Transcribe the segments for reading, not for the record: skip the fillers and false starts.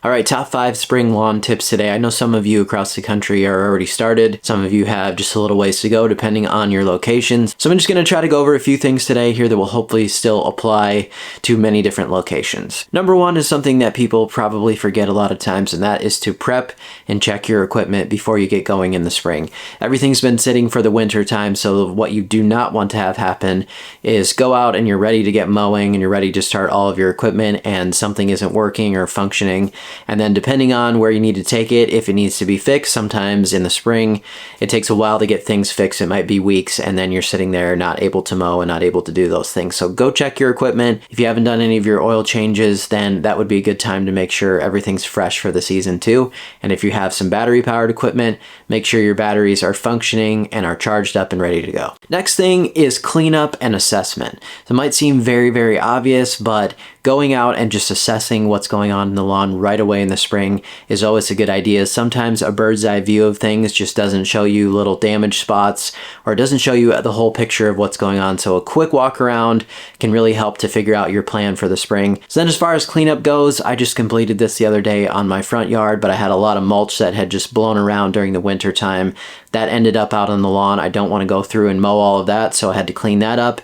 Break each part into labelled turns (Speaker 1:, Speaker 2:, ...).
Speaker 1: All right, top 5 spring lawn tips today. I know some of you across the country are already started. Some of you have just a little ways to go depending on your locations. So I'm just going to try to go over a few things today here that will hopefully still apply to many different locations. Number 1 is something that people probably forget a lot of times, and that is to prep and check your equipment before you get going in the spring. Everything's been sitting for the winter time, so what you do not want to have happen is go out and you're ready to get mowing and you're ready to start all of your equipment and something isn't working or functioning. And then depending on where you need to take it, if it needs to be fixed, sometimes in the spring, it takes a while to get things fixed. It might be weeks, and then you're sitting there not able to mow and not able to do those things. So go check your equipment. If you haven't done any of your oil changes, then that would be a good time to make sure everything's fresh for the season too. And if you have some battery powered equipment, make sure your batteries are functioning and are charged up and ready to go. Next thing is cleanup and assessment. So it might seem very, very obvious, but going out and just assessing what's going on in the lawn right away in the spring is always a good idea. Sometimes a bird's eye view of things just doesn't show you little damage spots, or it doesn't show you the whole picture of what's going on. So a quick walk around can really help to figure out your plan for the spring. So then as far as cleanup goes, I just completed this the other day on my front yard, but I had a lot of mulch that had just blown around during the winter time. That ended up out on the lawn. I don't want to go through and mow all of that, so I had to clean that up.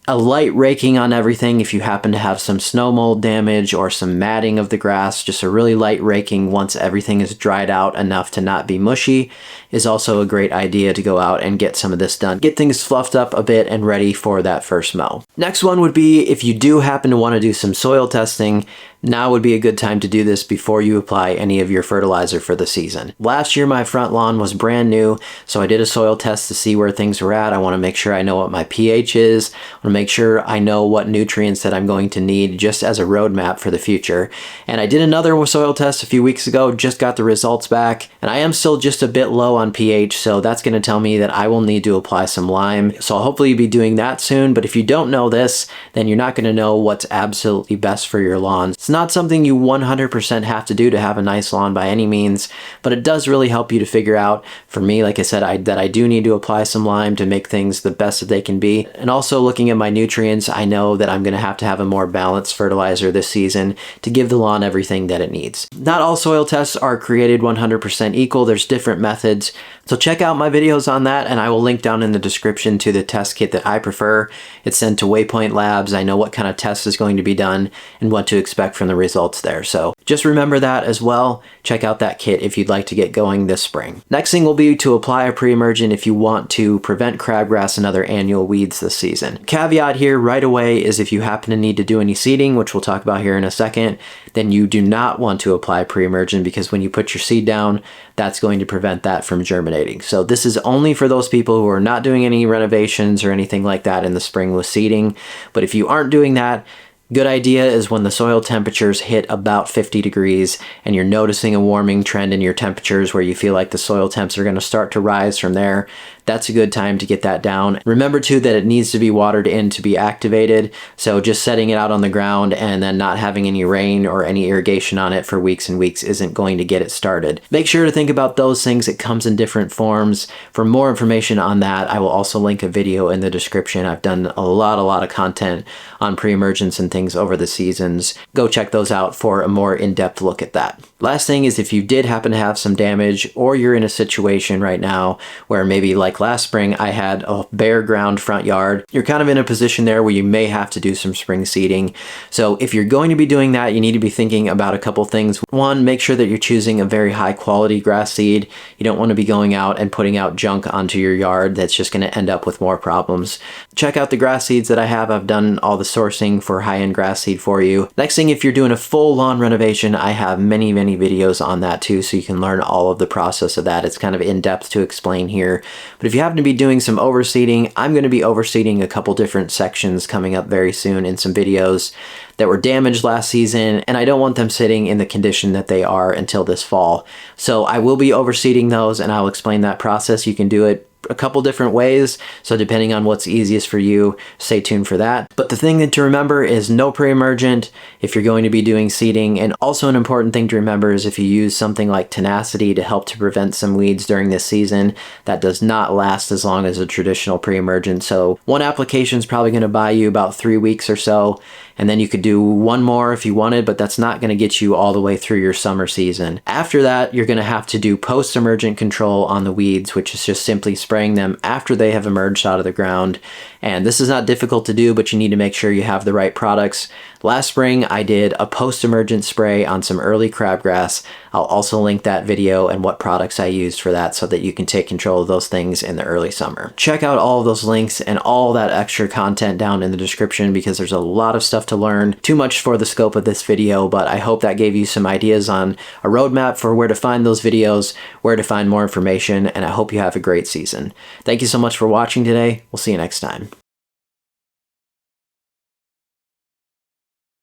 Speaker 1: A light raking on everything if you happen to have some snow mold damage or some matting of the grass. Just a really light raking once everything is dried out enough to not be mushy is also a great idea to go out and get some of this done. Get things fluffed up a bit and ready for that first mow. Next one would be if you do happen to want to do some soil testing, now would be a good time to do this before you apply any of your fertilizer for the season. Last year my front lawn was brand new, so I did a soil test to see where things were at. I want to make sure I know what my pH is. I want to make sure I know what nutrients that I'm going to need just as a roadmap for the future. And I did another soil test a few weeks ago, just got the results back, and I am still just a bit low on pH, so that's going to tell me that I will need to apply some lime. So I'll hopefully be doing that soon, but if you don't know this, then you're not going to know what's absolutely best for your lawn. It's not something you 100% have to do to have a nice lawn by any means, but it does really help you to figure out, for me, like I said, that I do need to apply some lime to make things the best that they can be. And also looking at my nutrients, I know that I'm going to have a more balanced fertilizer this season to give the lawn everything that it needs. Not all soil tests are created 100% equal. There's different methods. So check out my videos on that, and I will link down in the description to the test kit that I prefer. It's sent to Waypoint Labs. I know what kind of test is going to be done and what to expect from the results there. So just remember that as well. Check out that kit if you'd like to get going this spring. Next thing will be to apply a pre-emergent if you want to prevent crabgrass and other annual weeds this season. Caveat here right away is if you happen to need to do any seeding, which we'll talk about here in a second, then you do not want to apply pre-emergent, because when you put your seed down, that's going to prevent that from germinating. So this is only for those people who are not doing any renovations or anything like that in the spring with seeding. But if you aren't doing that, good idea is when the soil temperatures hit about 50 degrees and you're noticing a warming trend in your temperatures where you feel like the soil temps are going to start to rise from there, that's a good time to get that down. Remember too that it needs to be watered in to be activated, so just setting it out on the ground and then not having any rain or any irrigation on it for weeks and weeks isn't going to get it started. Make sure to think about those things. It comes in different forms. For more information on that, I will also link a video in the description. I've done a lot of content on pre-emergence and things over the seasons. Go check those out for a more in-depth look at that. Last thing is if you did happen to have some damage, or you're in a situation right now where maybe like last spring I had a bare ground front yard, you're kind of in a position there where you may have to do some spring seeding. So if you're going to be doing that, you need to be thinking about a couple things. One, make sure that you're choosing a very high quality grass seed. You don't want to be going out and putting out junk onto your yard that's just going to end up with more problems. Check out the grass seeds that I have. I've done all the sourcing for high-end grass seed for you. Next thing, if you're doing a full lawn renovation, I have many videos on that too, so you can learn all of the process of that. It's kind of in-depth to explain here. But if you happen to be doing some overseeding, I'm going to be overseeding a couple different sections coming up very soon in some videos that were damaged last season, and I don't want them sitting in the condition that they are until this fall. So I will be overseeding those, and I'll explain that process. You can do it a couple different ways, so depending on what's easiest for you, stay tuned for that. But the thing to remember is no pre-emergent if you're going to be doing seeding, and also an important thing to remember is if you use something like tenacity to help to prevent some weeds during this season, that does not last as long as a traditional pre-emergent. So one application is probably going to buy you about 3 weeks or so, and then you could do one more if you wanted, but that's not going to get you all the way through your summer season. After that, you're going to have to do post-emergent control on the weeds, which is just simply spraying them after they have emerged out of the ground. And this is not difficult to do, but you need to make sure you have the right products. Last spring, I did a post-emergent spray on some early crabgrass. I'll also link that video and what products I used for that so that you can take control of those things in the early summer. Check out all of those links and all that extra content down in the description because there's a lot of stuff to learn. Too much for the scope of this video, but I hope that gave you some ideas on a roadmap for where to find those videos, where to find more information, and I hope you have a great season. Thank you so much for watching today. We'll see you next time.